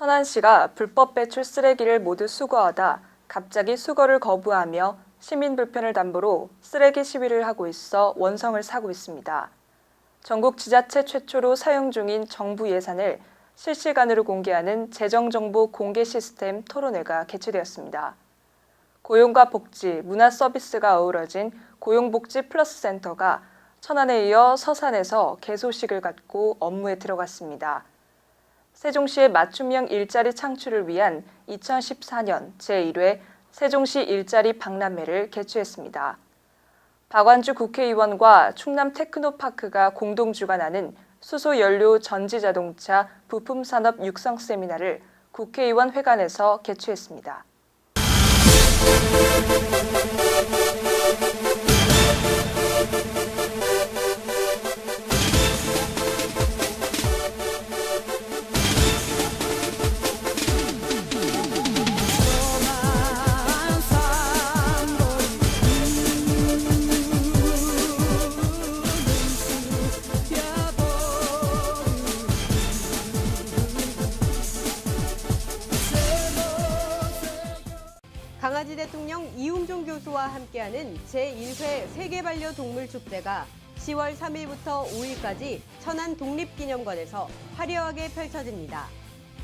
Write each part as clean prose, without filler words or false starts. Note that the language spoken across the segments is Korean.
천안시가 불법 배출 쓰레기를 모두 수거하다 갑자기 수거를 거부하며 시민 불편을 담보로 쓰레기 시위를 하고 있어 원성을 사고 있습니다. 전국 지자체 최초로 사용 중인 정부 예산을 실시간으로 공개하는 재정정보 공개 시스템 토론회가 개최되었습니다. 고용과 복지, 문화 서비스가 어우러진 고용복지 플러스 센터가 천안에 이어 서산에서 개소식을 갖고 업무에 들어갔습니다. 세종시의 맞춤형 일자리 창출을 위한 2014년 제1회 세종시 일자리 박람회를 개최했습니다. 박완주 국회의원과 충남 테크노파크가 공동 주관하는 수소연료 전지자동차 부품산업 육성 세미나를 국회의원 회관에서 개최했습니다. 강아지 대통령 이웅종 교수와 함께하는 제1회 세계반려동물 축제가 10월 3일부터 5일까지 천안 독립기념관에서 화려하게 펼쳐집니다.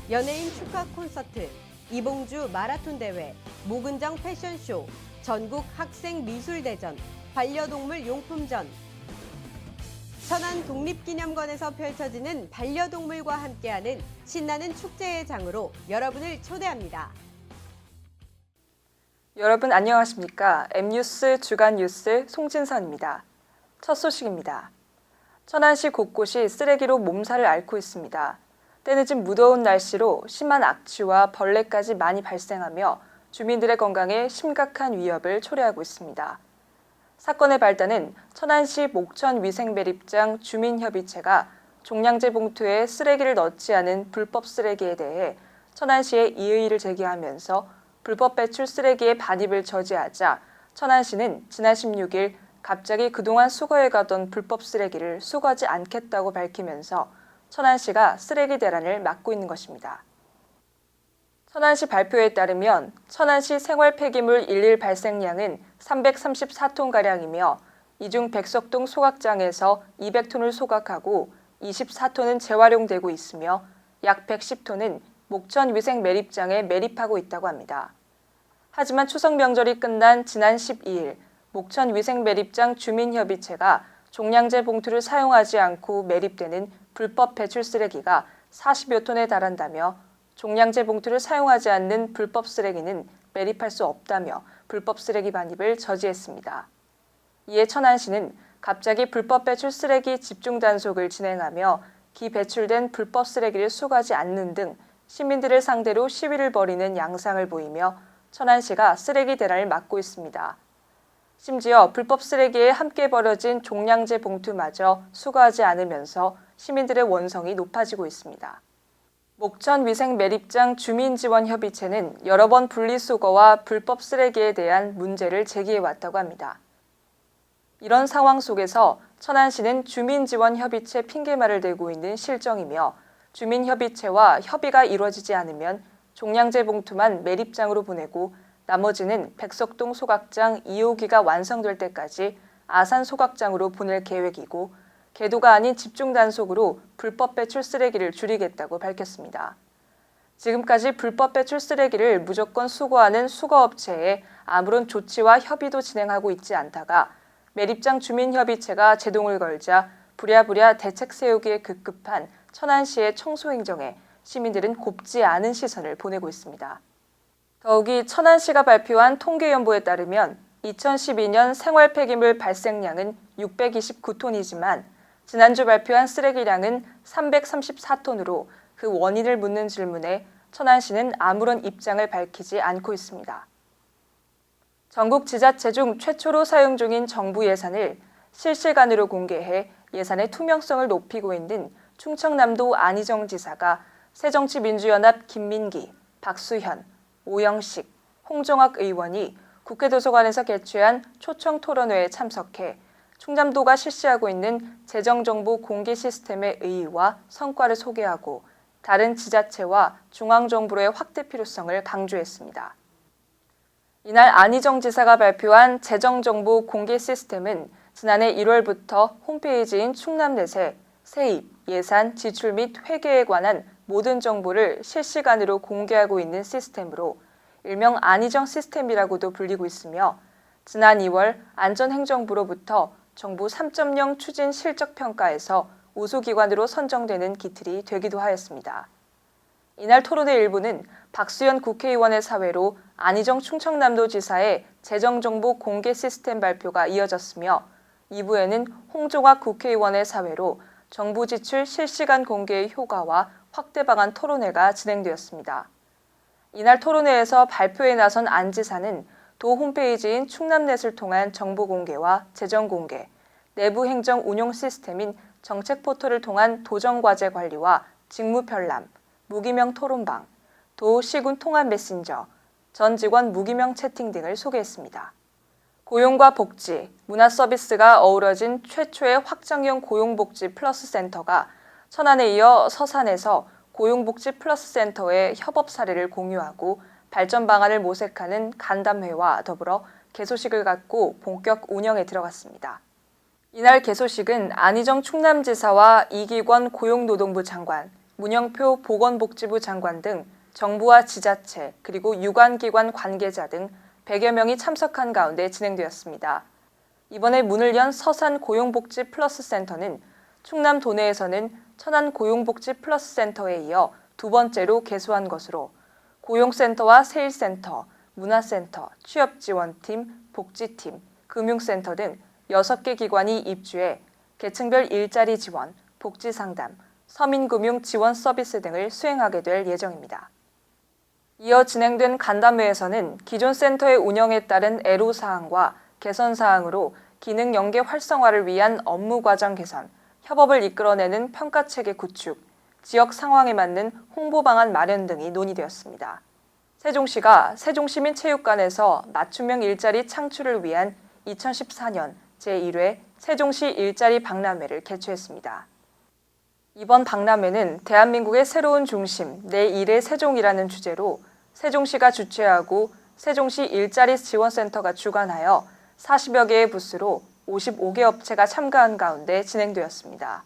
연예인 축하 콘서트, 이봉주 마라톤 대회, 모근정 패션쇼, 전국 학생 미술대전, 반려동물 용품전. 천안 독립기념관에서 펼쳐지는 반려동물과 함께하는 신나는 축제의 장으로 여러분을 초대합니다. 여러분 안녕하십니까? M뉴스 주간 뉴스 송진선입니다. 첫 소식입니다. 천안시 곳곳이 쓰레기로 몸살을 앓고 있습니다. 때늦은 무더운 날씨로 심한 악취와 벌레까지 많이 발생하며 주민들의 건강에 심각한 위협을 초래하고 있습니다. 사건의 발단은 천안시 목천위생매립장 주민협의체가 종량제 봉투에 쓰레기를 넣지 않은 불법 쓰레기에 대해 천안시에 이의를 제기하면서 불법 배출 쓰레기의 반입을 저지하자 천안시는 지난 16일 갑자기 그동안 수거해 가던 불법 쓰레기를 수거하지 않겠다고 밝히면서 천안시가 쓰레기 대란을 막고 있는 것입니다. 천안시 발표에 따르면 천안시 생활 폐기물 일일 발생량은 334톤가량이며 이 중 백석동 소각장에서 200톤을 소각하고 24톤은 재활용되고 있으며 약 110톤은 목천위생매립장에 매립하고 있다고 합니다. 하지만 추석 명절이 끝난 지난 12일 목천위생매립장 주민협의체가 종량제 봉투를 사용하지 않고 매립되는 불법 배출 쓰레기가 40여 톤에 달한다며 종량제 봉투를 사용하지 않는 불법 쓰레기는 매립할 수 없다며 불법 쓰레기 반입을 저지했습니다. 이에 천안시는 갑자기 불법 배출 쓰레기 집중 단속을 진행하며 기배출된 불법 쓰레기를 수거하지 않는 등 시민들을 상대로 시위를 벌이는 양상을 보이며 천안시가 쓰레기 대란을 막고 있습니다. 심지어 불법 쓰레기에 함께 버려진 종량제 봉투마저 수거하지 않으면서 시민들의 원성이 높아지고 있습니다. 목천위생매립장 주민지원협의체는 여러 번 분리수거와 불법 쓰레기에 대한 문제를 제기해왔다고 합니다. 이런 상황 속에서 천안시는 주민지원협의체 핑계말을 대고 있는 실정이며 주민협의체와 협의가 이루어지지 않으면 종량제 봉투만 매립장으로 보내고 나머지는 백석동 소각장 2호기가 완성될 때까지 아산 소각장으로 보낼 계획이고 계도가 아닌 집중 단속으로 불법 배출 쓰레기를 줄이겠다고 밝혔습니다. 지금까지 불법 배출 쓰레기를 무조건 수거하는 수거업체에 아무런 조치와 협의도 진행하고 있지 않다가 매립장 주민협의체가 제동을 걸자 부랴부랴 대책 세우기에 급급한 천안시의 청소행정에 시민들은 곱지 않은 시선을 보내고 있습니다. 더욱이 천안시가 발표한 통계연보에 따르면 2012년 생활 폐기물 발생량은 629톤이지만 지난주 발표한 쓰레기량은 334톤으로 그 원인을 묻는 질문에 천안시는 아무런 입장을 밝히지 않고 있습니다. 전국 지자체 중 최초로 사용 중인 정부 예산을 실시간으로 공개해 예산의 투명성을 높이고 있는 충청남도 안희정 지사가 새정치민주연합 김민기, 박수현, 오영식, 홍정학 의원이 국회도서관에서 개최한 초청 토론회에 참석해 충남도가 실시하고 있는 재정정보 공개 시스템의 의의와 성과를 소개하고 다른 지자체와 중앙정부의 확대 필요성을 강조했습니다. 이날 안희정 지사가 발표한 재정정보 공개 시스템은 지난해 1월부터 홈페이지인 충남넷에 세입, 예산, 지출 및 회계에 관한 모든 정보를 실시간으로 공개하고 있는 시스템으로 일명 안희정 시스템이라고도 불리고 있으며 지난 2월 안전행정부로부터 정부 3.0 추진 실적평가에서 우수기관으로 선정되는 기틀이 되기도 하였습니다. 이날 토론회 일부는 박수현 국회의원의 사회로 안희정 충청남도지사의 재정정보 공개 시스템 발표가 이어졌으며 2부에는 홍종학 국회의원의 사회로 정부 지출 실시간 공개의 효과와 확대 방안 토론회가 진행되었습니다. 이날 토론회에서 발표에 나선 안 지사는 도 홈페이지인 충남넷을 통한 정보 공개와 재정 공개, 내부 행정 운용 시스템인 정책 포털을 통한 도정과제 관리와 직무 편람, 무기명 토론방, 도 시군 통합 메신저, 전 직원 무기명 채팅 등을 소개했습니다. 고용과 복지, 문화 서비스가 어우러진 최초의 확장형 고용복지 플러스 센터가 천안에 이어 서산에서 고용복지 플러스 센터의 협업 사례를 공유하고 발전 방안을 모색하는 간담회와 더불어 개소식을 갖고 본격 운영에 들어갔습니다. 이날 개소식은 안희정 충남지사와 이기권 고용노동부 장관, 문영표 보건복지부 장관 등 정부와 지자체 그리고 유관기관 관계자 등 100여 명이 참석한 가운데 진행되었습니다. 이번에 문을 연 서산 고용복지 플러스 센터는 충남 도내에서는 천안 고용복지 플러스 센터에 이어 두 번째로 개소한 것으로 고용센터와 세일센터, 문화센터, 취업지원팀, 복지팀, 금융센터 등 6개 기관이 입주해 계층별 일자리 지원, 복지상담, 서민금융 지원 서비스 등을 수행하게 될 예정입니다. 이어 진행된 간담회에서는 기존 센터의 운영에 따른 애로사항과 개선사항으로 기능 연계 활성화를 위한 업무 과정 개선, 협업을 이끌어내는 평가체계 구축, 지역 상황에 맞는 홍보 방안 마련 등이 논의되었습니다. 세종시가 세종시민체육관에서 맞춤형 일자리 창출을 위한 2014년 제1회 세종시 일자리 박람회를 개최했습니다. 이번 박람회는 대한민국의 새로운 중심, 내 일의 세종이라는 주제로 세종시가 주최하고 세종시 일자리 지원센터가 주관하여 40여 개의 부스로 55개 업체가 참가한 가운데 진행되었습니다.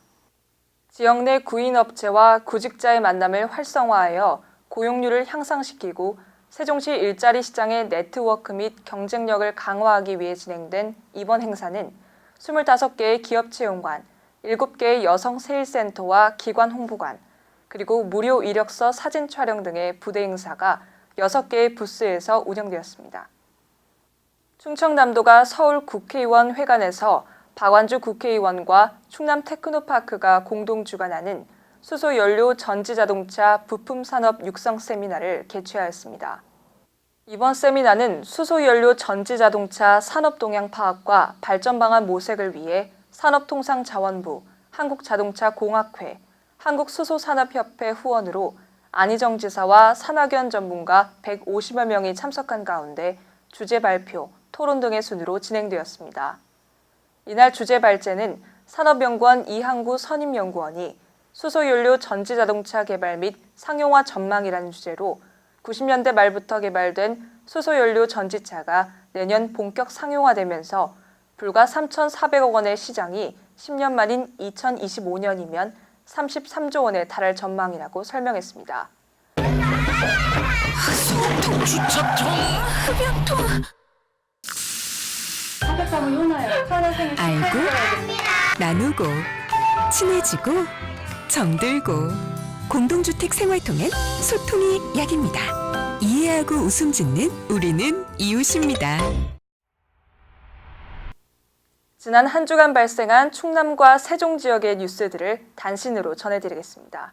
지역 내 구인업체와 구직자의 만남을 활성화하여 고용률을 향상시키고 세종시 일자리 시장의 네트워크 및 경쟁력을 강화하기 위해 진행된 이번 행사는 25개의 기업 채용관, 7개의 여성 세일센터와 기관 홍보관, 그리고 무료 이력서 사진 촬영 등의 부대 행사가 6개의 부스에서 운영되었습니다. 충청남도가 서울 국회의원 회관에서 박완주 국회의원과 충남 테크노파크가 공동 주관하는 수소연료 전지자동차 부품산업 육성 세미나를 개최하였습니다. 이번 세미나는 수소연료 전지자동차 산업동향 파악과 발전 방안 모색을 위해 산업통상자원부, 한국자동차공학회, 한국수소산업협회 후원으로 안희정 지사와 산학연 전문가 150여 명이 참석한 가운데 주제 발표, 토론 등의 순으로 진행되었습니다. 이날 주제 발제는 산업연구원 이항구 선임연구원이 수소연료 전지자동차 개발 및 상용화 전망이라는 주제로 90년대 말부터 개발된 수소연료 전지차가 내년 본격 상용화되면서 불과 3,400억 원의 시장이 10년 만인 2025년이면 33조 원에 달할 전망이라고 설명했습니다. 소통, 주차통, 흡연통. 알고, 나누고, 친해지고, 정들고. 공동주택 생활통엔 소통이 약입니다. 이해하고 웃음 짓는 우리는 이웃입니다. 지난 한 주간 발생한 충남과 세종 지역의 뉴스들을 단신으로 전해드리겠습니다.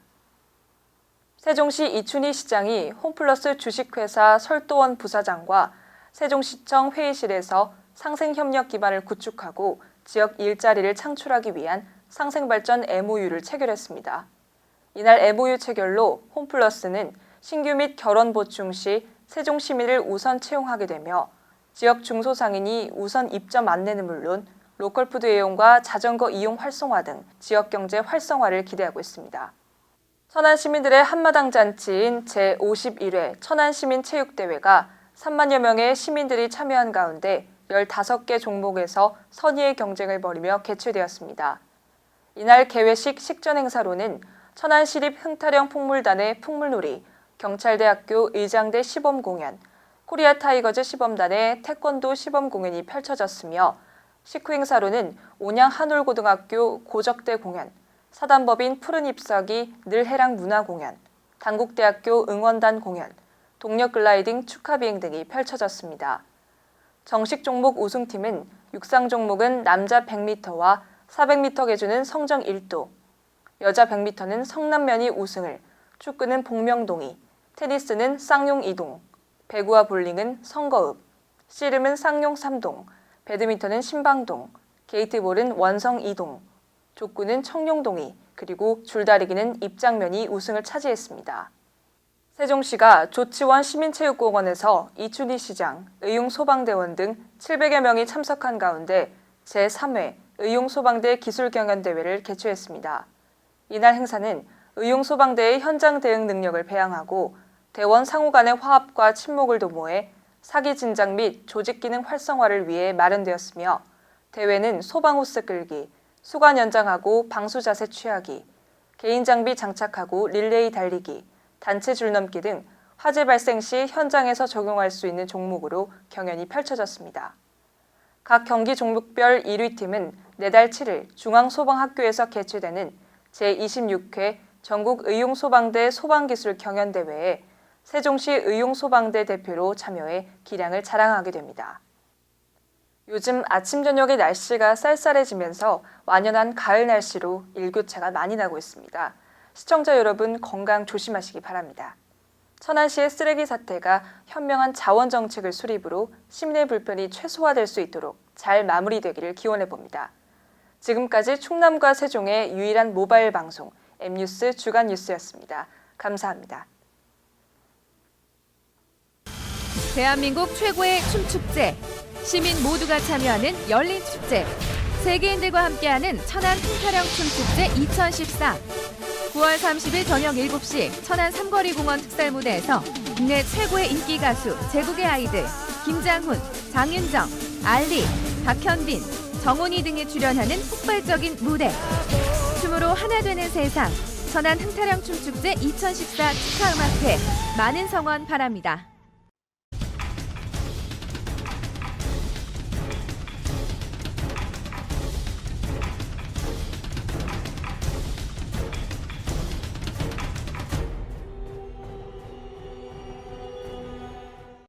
세종시 이춘희 시장이 홈플러스 주식회사 설도원 부사장과 세종시청 회의실에서 상생협력 기반을 구축하고 지역 일자리를 창출하기 위한 상생발전 MOU를 체결했습니다. 이날 MOU 체결로 홈플러스는 신규 및 결혼 보충 시 세종 시민을 우선 채용하게 되며 지역 중소상인이 우선 입점 안내는 물론 로컬푸드 애용과 자전거 이용 활성화 등 지역 경제 활성화를 기대하고 있습니다. 천안 시민들의 한마당 잔치인 제51회 천안시민체육대회가 3만여 명의 시민들이 참여한 가운데 15개 종목에서 선의의 경쟁을 벌이며 개최되었습니다. 이날 개회식 식전 행사로는 천안시립 흥타령 풍물단의 풍물놀이, 경찰대학교 의장대 시범 공연, 코리아 타이거즈 시범단의 태권도 시범 공연이 펼쳐졌으며 식후 행사로는 온양 한올고등학교 고적대 공연, 사단법인 푸른 잎사귀 늘해랑 문화공연, 단국대학교 응원단 공연, 동력 글라이딩 축하비행 등이 펼쳐졌습니다. 정식 종목 우승팀은 육상 종목은 남자 100m와 400m 계주는 성정 1도, 여자 100m는 성남면이 우승을, 축구는 복명동이, 테니스는 쌍용 이동, 배구와 볼링은 성거읍, 씨름은 쌍용 3동, 배드민턴은 신방동, 게이트볼은 원성 2동, 족구는 청룡동이, 그리고 줄다리기는 입장면이 우승을 차지했습니다. 세종시가 조치원 시민체육공원에서 이춘희 시장, 의용소방대원 등 700여 명이 참석한 가운데 제3회 의용소방대 기술경연대회를 개최했습니다. 이날 행사는 의용소방대의 현장 대응 능력을 배양하고 대원 상호 간의 화합과 친목을 도모해 사기 진작 및 조직 기능 활성화를 위해 마련되었으며 대회는 소방호스 끌기, 수관 연장하고 방수 자세 취하기, 개인 장비 장착하고 릴레이 달리기, 단체 줄넘기 등 화재 발생 시 현장에서 적용할 수 있는 종목으로 경연이 펼쳐졌습니다. 각 경기 종목별 1위 팀은 내달 7일 중앙소방학교에서 개최되는 제26회 전국의용소방대 소방기술경연대회에 세종시 의용소방대 대표로 참여해 기량을 자랑하게 됩니다. 요즘 아침 저녁의 날씨가 쌀쌀해지면서 완연한 가을 날씨로 일교차가 많이 나고 있습니다. 시청자 여러분 건강 조심하시기 바랍니다. 천안시의 쓰레기 사태가 현명한 자원 정책을 수립으로 시민의 불편이 최소화될 수 있도록 잘 마무리되기를 기원해봅니다. 지금까지 충남과 세종의 유일한 모바일 방송 M뉴스 주간 뉴스였습니다. 감사합니다. 대한민국 최고의 춤축제, 시민 모두가 참여하는 열린 축제, 세계인들과 함께하는 천안 흥타령 춤축제 2014. 9월 30일 저녁 7시 천안 삼거리 공원 특설무대에서 국내 최고의 인기 가수 제국의 아이들 김장훈, 장윤정, 알리, 박현빈, 정훈이 등이 출연하는 폭발적인 무대. 춤으로 하나 되는 세상, 천안 흥타령 춤축제 2014 축하음악회 많은 성원 바랍니다.